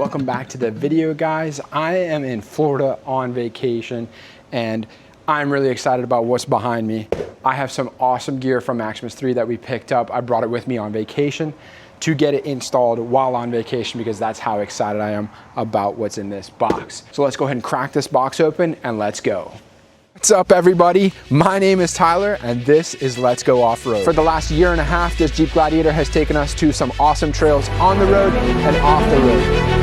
welcome back to the video, guys. I am in Florida on vacation and I'm really excited about what's behind me. I have some awesome gear from Maximus-3 that we picked up. I brought it with me on vacation to get it installed while on vacation because that's how excited I am about what's in this box. So let's go ahead and crack this box open and let's go. What's up, everybody? My name is Tyler and this is Let's Go Off-Road. For the last year and a half, this Jeep Gladiator has taken us to some awesome trails on the road and off the road.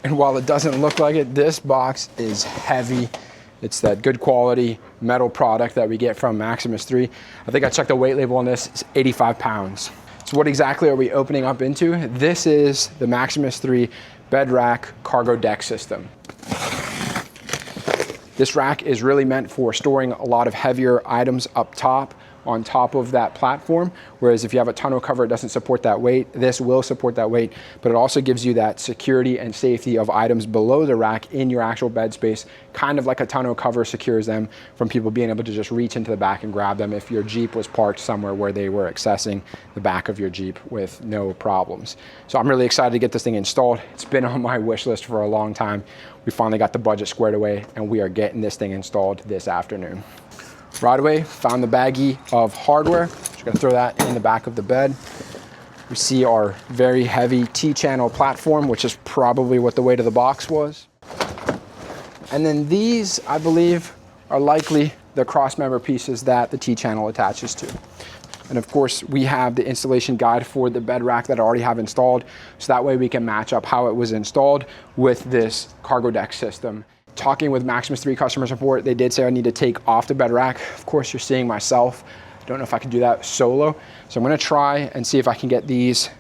And while it doesn't look like it, this box is heavy. It's that good quality metal product that we get from Maximus-3. I think I checked the weight label on this, it's 85 pounds. So what exactly are we opening up into? This is the Maximus-3 Bed Rack Cargo Deck System. This rack is really meant for storing a lot of heavier items up top, on top of that platform, whereas if you have a tonneau cover, it doesn't support that weight. This will support that weight, but it also gives you that security and safety of items below the rack in your actual bed space, kind of like a tonneau cover secures them from people being able to just reach into the back and grab them if your Jeep was parked somewhere where they were accessing the back of your Jeep with no problems. So I'm really excited to get this thing installed. It's been on my wish list for a long time. We finally got the budget squared away and we are getting this thing installed this afternoon. Right away, found the baggie of hardware. Just gonna throw that in the back of the bed. We see our very heavy T-channel platform, which is probably what the weight of the box was. And then these, I believe, are likely the cross-member pieces that the T-channel attaches to. And of course, we have the installation guide for the bed rack that I already have installed, so that way we can match up how it was installed with this cargo deck system. Talking with Maximus-3 customer support, they did say I need to take off the bed rack. Of course, you're seeing myself. I don't know if I can do that solo. So I'm gonna try and see if I can get these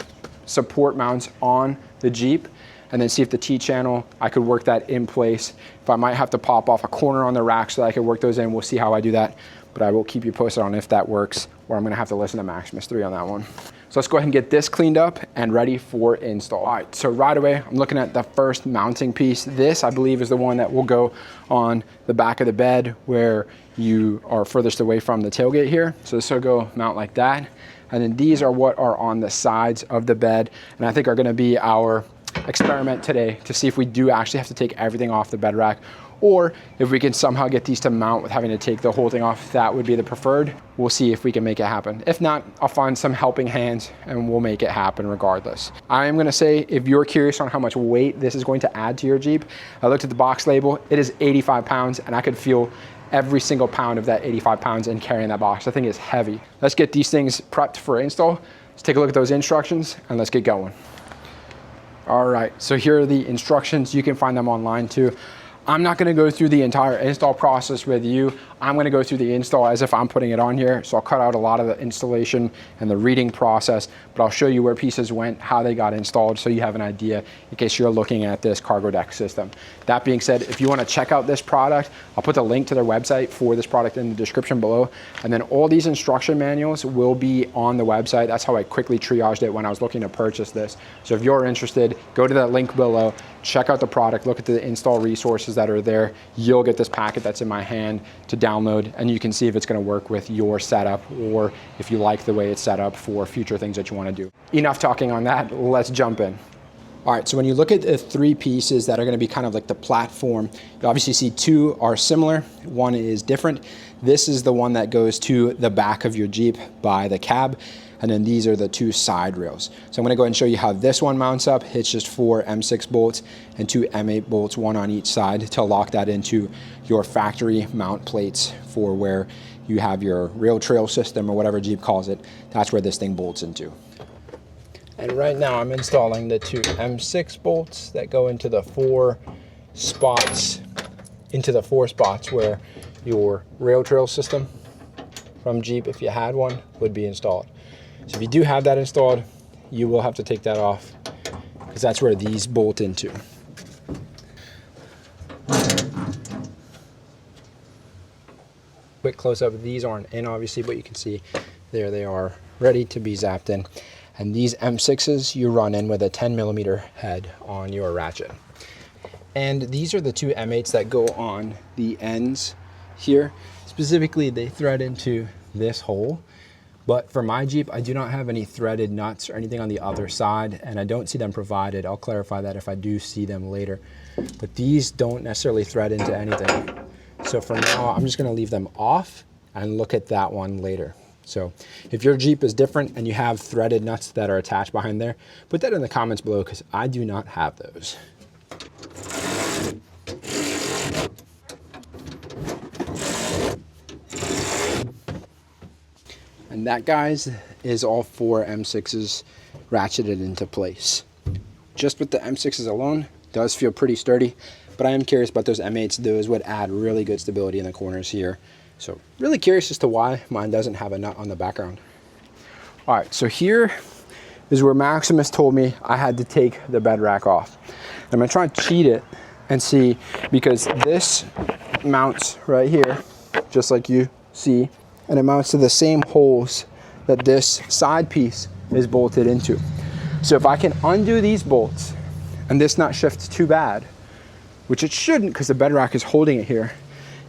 support mounts on the Jeep and then see if the T-channel, I could work that in place. If I might have to pop off a corner on the rack so that I could work those in, we'll see how I do that. But I will keep you posted on if that works, or I'm gonna have to listen to Maximus-3 on that one. So let's go ahead and get this cleaned up and ready for install. All right, so right away, I'm looking at the first mounting piece. This, I believe, is the one that will go on the back of the bed where you are furthest away from the tailgate here. So this will go mount like that. And then these are what are on the sides of the bed. And I think are gonna be our experiment today to see if we do actually have to take everything off the bed rack, or if we can somehow get these to mount with having to take the whole thing off. That would be the preferred. We'll see if we can make it happen. If not, I'll find some helping hands and we'll make it happen regardless. I am gonna say, if you're curious on how much weight this is going to add to your Jeep, I looked at the box label, it is 85 pounds and I could feel every single pound of that 85 pounds in carrying that box. I think it's heavy. Let's get these things prepped for install. Let's take a look at those instructions and let's get going. All right, so here are the instructions. You can find them online too. I'm not gonna go through the entire install process with you. I'm gonna go through the install as if I'm putting it on here. So I'll cut out a lot of the installation and the reading process, but I'll show you where pieces went, how they got installed, so you have an idea in case you're looking at this cargo deck system. That being said, if you wanna check out this product, I'll put the link to their website for this product in the description below. And then all these instruction manuals will be on the website. That's how I quickly triaged it when I was looking to purchase this. So if you're interested, go to that link below, check out the product, look at the install resources that are there. You'll get this packet that's in my hand to download, and you can see if it's gonna work with your setup or if you like the way it's set up for future things that you wanna do. Enough talking on that, let's jump in. All right, so when you look at the three pieces that are gonna be kind of like the platform, you obviously see two are similar, one is different. This is the one that goes to the back of your Jeep by the cab. And then these are the two side rails. So I'm gonna go ahead and show you how this one mounts up. It's just 4 M6 bolts and 2 M8 bolts, one on each side to lock that into your factory mount plates for where you have your rail trail system or whatever Jeep calls it. That's where this thing bolts into. And right now I'm installing the 2 M6 bolts that go into the 4 spots, where your rail trail system from Jeep, if you had one, would be installed. So if you do have that installed, you will have to take that off because that's where these bolt into. quick close up. These aren't in obviously, but you can see there they are ready to be zapped in. And these M6s you run in with a 10mm head on your ratchet. And these are the two M8s that go on the ends here. Specifically, they thread into this hole. But for my Jeep, I do not have any threaded nuts or anything on the other side, and I don't see them provided. I'll clarify that if I do see them later. But these don't necessarily thread into anything. So for now, I'm just gonna leave them off and look at that one later. So if your Jeep is different and you have threaded nuts that are attached behind there, put that in the comments below because I do not have those. And that, guys, is all 4 M6s ratcheted into place. Just with the M6s alone, does feel pretty sturdy, but I am curious about those M8s. Those would add really good stability in the corners here. So really curious as to why mine doesn't have a nut on the background. All right, so here is where Maximus told me I had to take the bed rack off. I'm gonna try and cheat it and see, because this mounts right here, just like you see, and it mounts to the same holes that this side piece is bolted into. So if I can undo these bolts and this not shift too bad, which it shouldn't because the bed rack is holding it here,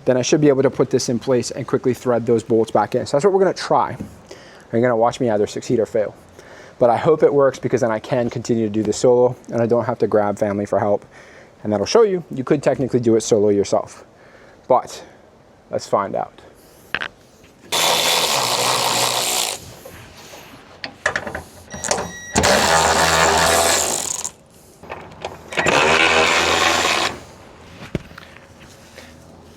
then I should be able to put this in place and quickly thread those bolts back in. So that's what we're gonna try. You're gonna watch me either succeed or fail. But I hope it works, because then I can continue to do this solo and I don't have to grab family for help. And that'll show you, you could technically do it solo yourself. But let's find out.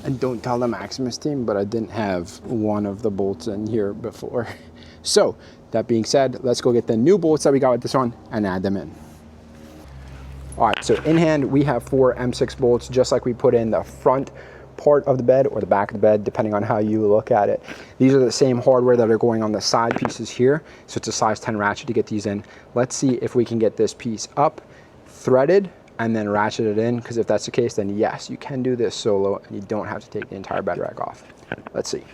And don't tell the Maximus team, but I didn't have one of the bolts in here before. So that being said, let's go get the new bolts that we got with this one and add them in. All right, so in hand, we have 4 M6 bolts, just like we put in the front part of the bed or the back of the bed, depending on how you look at it. These are the same hardware that are going on the side pieces here. So it's a size 10 ratchet to get these in. Let's see if we can get this piece up, threaded, and then ratchet it in, because if that's the case, then yes, you can do this solo and you don't have to take the entire bed rack off. Let's see.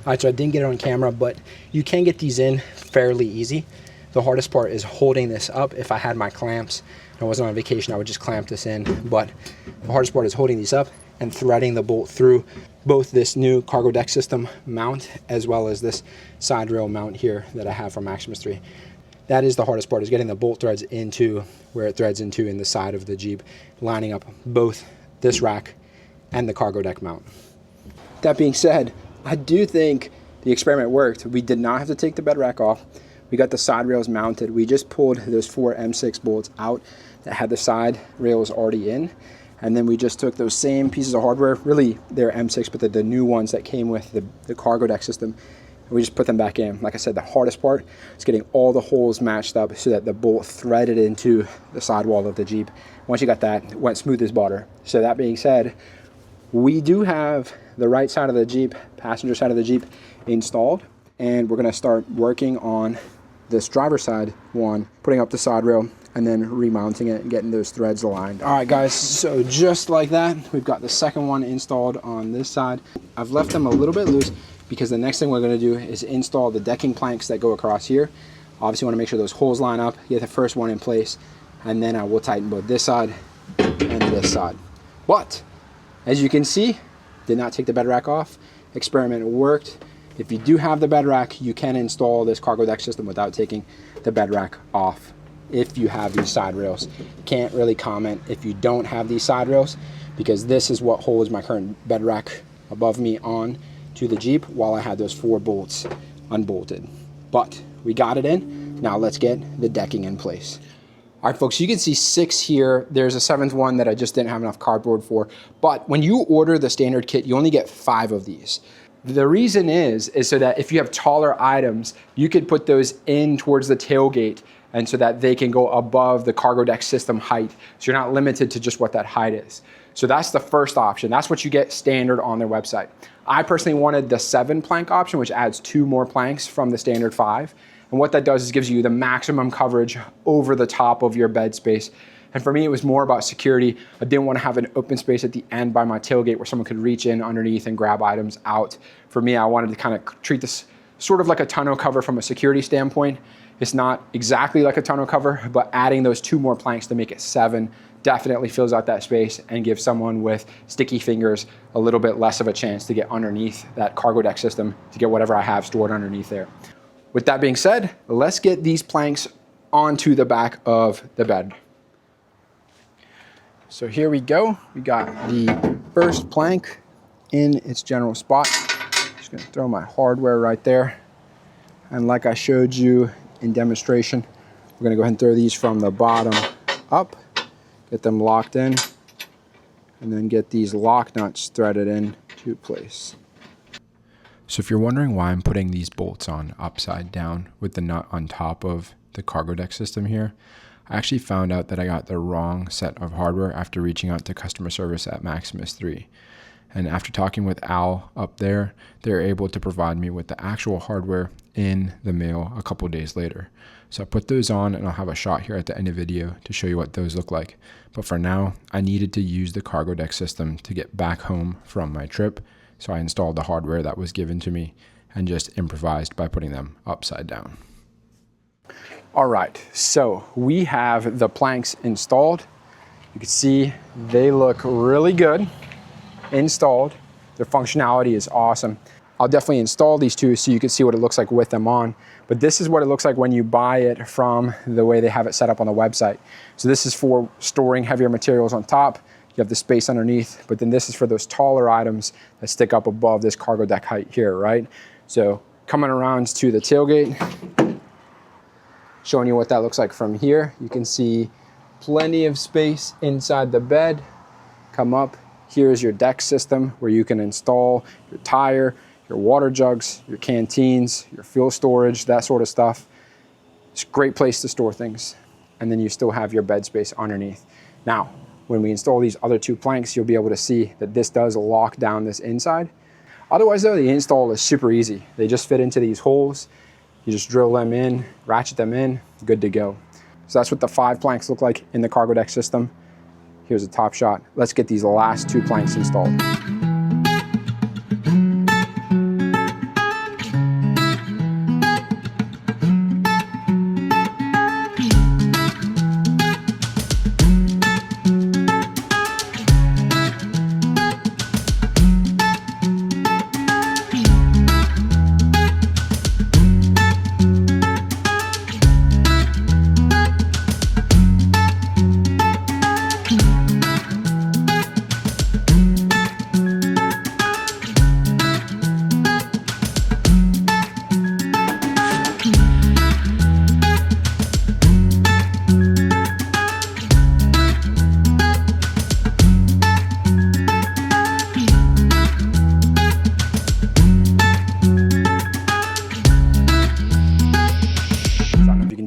All right, so I didn't get it on camera, but you can get these in fairly easy. The hardest part is holding this up. If I had my clamps and I wasn't on vacation, I would just clamp this in. But the hardest part is holding these up and threading the bolt through both this new cargo deck system mount as well as this side rail mount here that I have from Maximus-3. That is the hardest part, is getting the bolt threads into where it threads into in the side of the Jeep, lining up both this rack and the cargo deck mount. That being said, I do think the experiment worked. We did not have to take the bed rack off. We got the side rails mounted. We just pulled those 4 M6 bolts out that had the side rails already in. And then we just took those same pieces of hardware, really they're M6, but they're the new ones that came with the cargo deck system. And we just put them back in. Like I said, the hardest part is getting all the holes matched up so that the bolt threaded into the sidewall of the Jeep. Once you got that, it went smooth as butter. So that being said, we do have the right side of the Jeep, passenger side of the Jeep, installed, and we're gonna start working on this driver's side one, putting up the side rail and then remounting it and getting those threads aligned. All right, guys, so just like that, we've got the second one installed on this side. I've left them a little bit loose because the next thing we're gonna do is install the decking planks that go across here. Obviously, wanna make sure those holes line up, get the first one in place, and then I will tighten both this side and this side. But as you can see, did not take the bed rack off. Experiment worked. If you do have the bed rack, you can install this cargo deck system without taking the bed rack off if you have these side rails. Can't really comment if you don't have these side rails, because this is what holds my current bed rack above me on to the Jeep while I had those 4 bolts unbolted. But we got it in. Now let's get the decking in place. All right, folks, you can see 6 here. There's a 7th one that I just didn't have enough cardboard for. But when you order the standard kit, you only get 5 of these. The reason is so that if you have taller items, you could put those in towards the tailgate and so that they can go above the cargo deck system height. So you're not limited to just what that height is. So that's the first option. That's what you get standard on their website. I personally wanted the 7 plank option, which adds 2 more planks from the standard 5. And what that does is gives you the maximum coverage over the top of your bed space. And for me, it was more about security. I didn't want to have an open space at the end by my tailgate where someone could reach in underneath and grab items out. For me, I wanted to kind of treat this sort of like a tonneau cover from a security standpoint. It's not exactly like a tonneau cover, but adding those 2 more planks to make it 7 definitely fills out that space and gives someone with sticky fingers a little bit less of a chance to get underneath that cargo deck system to get whatever I have stored underneath there. With that being said, let's get these planks onto the back of the bed. So here we go. We got the first plank in its general spot. Just gonna throw my hardware right there. And like I showed you in demonstration, we're gonna go ahead and throw these from the bottom up, get them locked in, and then get these lock nuts threaded in to place. So if you're wondering why I'm putting these bolts on upside down with the nut on top of the cargo deck system here, I actually found out that I got the wrong set of hardware after reaching out to customer service at Maximus-3. And after talking with Al up there, they're able to provide me with the actual hardware in the mail a couple days later. So I put those on and I'll have a shot here at the end of the video to show you what those look like. But for now, I needed to use the cargo deck system to get back home from my trip. So I installed the hardware that was given to me and just improvised by putting them upside down. All right, so we have the planks installed. You can see they look really good installed. Their functionality is awesome. I'll definitely install these 2 so you can see what it looks like with them on. But this is what it looks like when you buy it from the way they have it set up on the website. So this is for storing heavier materials on top. You have the space underneath, but then this is for those taller items that stick up above this cargo deck height here, right? So coming around to the tailgate, showing you what that looks like from here. You can see plenty of space inside the bed. Come up, here's your deck system where you can install your tire, your water jugs, your canteens, your fuel storage, that sort of stuff. It's a great place to store things. And then you still have your bed space underneath. Now, when we install these other 2 planks, you'll be able to see that this does lock down this inside. Otherwise though, the install is super easy. They just fit into these holes. You just drill them in, ratchet them in, good to go. So that's what the 5 planks look like in the cargo deck system. Here's a top shot. Let's get these last 2 planks installed.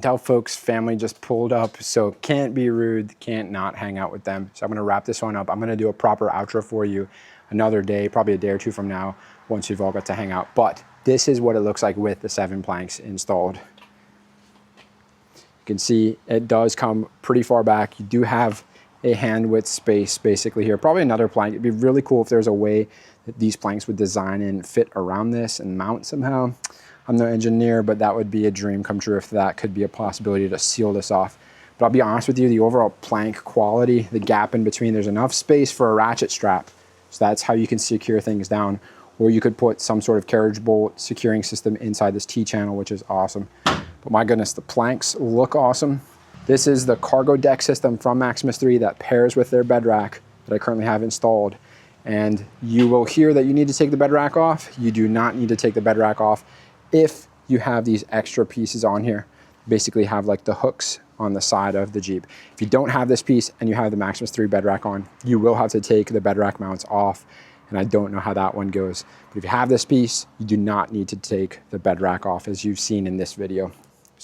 Tell folks family just pulled up, so can't be rude, can't not hang out with them. So I'm gonna wrap this one up. I'm gonna do a proper outro for you another day, probably a day or 2 from now, once you've all got to hang out. But this is what it looks like with the 7 planks installed. You can see it does come pretty far back. You do have a hand width space basically here, probably another plank. It'd be really cool if there's a way that these planks would design and fit around this and mount somehow. I'm no engineer, but that would be a dream come true if that could be a possibility to seal this off. But I'll be honest with you, the overall plank quality, the gap in between, there's enough space for a ratchet strap. So that's how you can secure things down. Or you could put some sort of carriage bolt securing system inside this T-channel, which is awesome. But my goodness, the planks look awesome. This is the cargo deck system from Maximus-3 that pairs with their bed rack that I currently have installed. And you will hear that you need to take the bed rack off. You do not need to take the bed rack off if you have these extra pieces on here. Basically have like the hooks on the side of the Jeep. If you don't have this piece and you have the Maximus-3 bed rack on, you will have to take the bed rack mounts off, and I don't know how that one goes. But if you have this piece, you do not need to take the bed rack off, as you've seen in this video.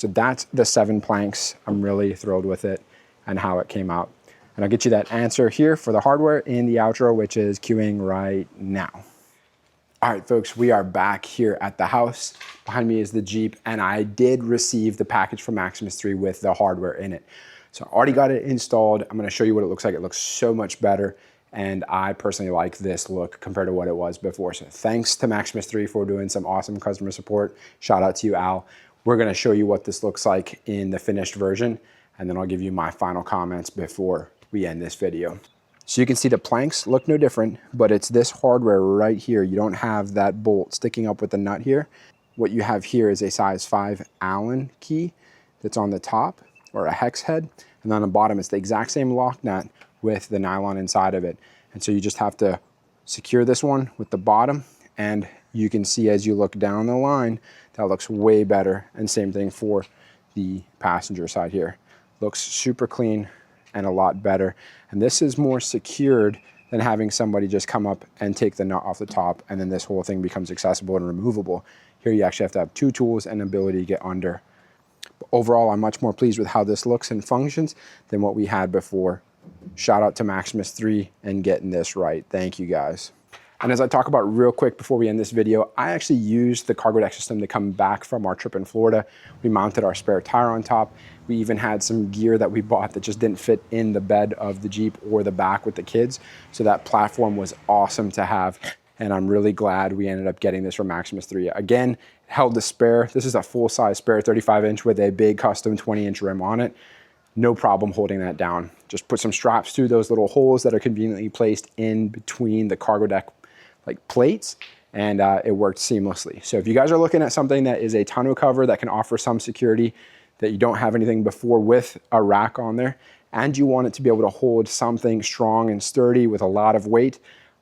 So that's the 7 planks. I'm really thrilled with it and how it came out. And I'll get you that answer here for the hardware in the outro, which is queuing right now. All right, folks, we are back here at the house. Behind me is the Jeep, and I did receive the package from Maximus-3 with the hardware in it. So I already got it installed. I'm gonna show you what it looks like. It looks so much better, and I personally like this look compared to what it was before. So thanks to Maximus-3 for doing some awesome customer support. Shout out to you, Al. We're gonna show you what this looks like in the finished version, and then I'll give you my final comments before we end this video. So you can see the planks look no different, but it's this hardware right here. You don't have that bolt sticking up with the nut here. What you have here is a size 5 Allen key that's on the top, or a hex head, and on the bottom it's the exact same lock nut with the nylon inside of it. And so you just have to secure this one with the bottom, and you can see as you look down the line, that looks way better. And same thing for the passenger side here. Looks super clean and a lot better. And this is more secured than having somebody just come up and take the nut off the top, and then this whole thing becomes accessible and removable. Here you actually have to have 2 tools and ability to get under. But overall, I'm much more pleased with how this looks and functions than what we had before. Shout out to Maximus-3 and getting this right. Thank you guys. And as I talk about real quick before we end this video, I actually used the cargo deck system to come back from our trip in Florida. We mounted our spare tire on top. We even had some gear that we bought that just didn't fit in the bed of the Jeep or the back with the kids. So that platform was awesome to have. And I'm really glad we ended up getting this from Maximus-3. Again, held the spare. This is a full-size spare 35-inch with a big custom 20-inch rim on it. No problem holding that down. Just put some straps through those little holes that are conveniently placed in between the cargo deck like plates, and it worked seamlessly. So if you guys are looking at something that is a tonneau cover that can offer some security, that you don't have anything before with a rack on there, and you want it to be able to hold something strong and sturdy with a lot of weight,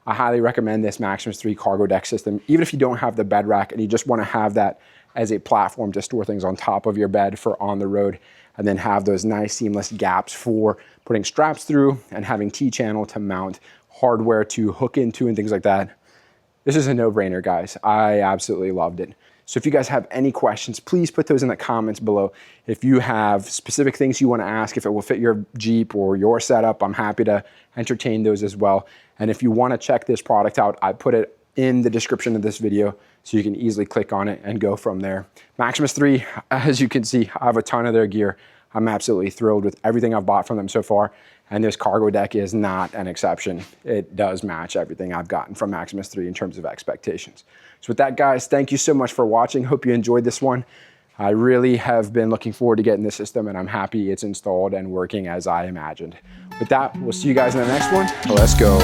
I highly recommend this Maximus-3 cargo deck system. Even if you don't have the bed rack and you just want to have that as a platform to store things on top of your bed for on the road, and then have those nice seamless gaps for putting straps through and having T-channel to mount hardware to hook into and things like that. This is a no-brainer, guys. I absolutely loved it. So if you guys have any questions, please put those in the comments below. If you have specific things you want to ask, if it will fit your Jeep or your setup, I'm happy to entertain those as well. And if you want to check this product out, I put it in the description of this video so you can easily click on it and go from there. Maximus-3, as you can see, I have a ton of their gear. I'm absolutely thrilled with everything I've bought from them so far. And this cargo deck is not an exception. It does match everything I've gotten from Maximus-3 in terms of expectations. So with that, guys, thank you so much for watching. Hope you enjoyed this one. I really have been looking forward to getting this system, and I'm happy it's installed and working as I imagined. With that, we'll see you guys in the next one. Let's go.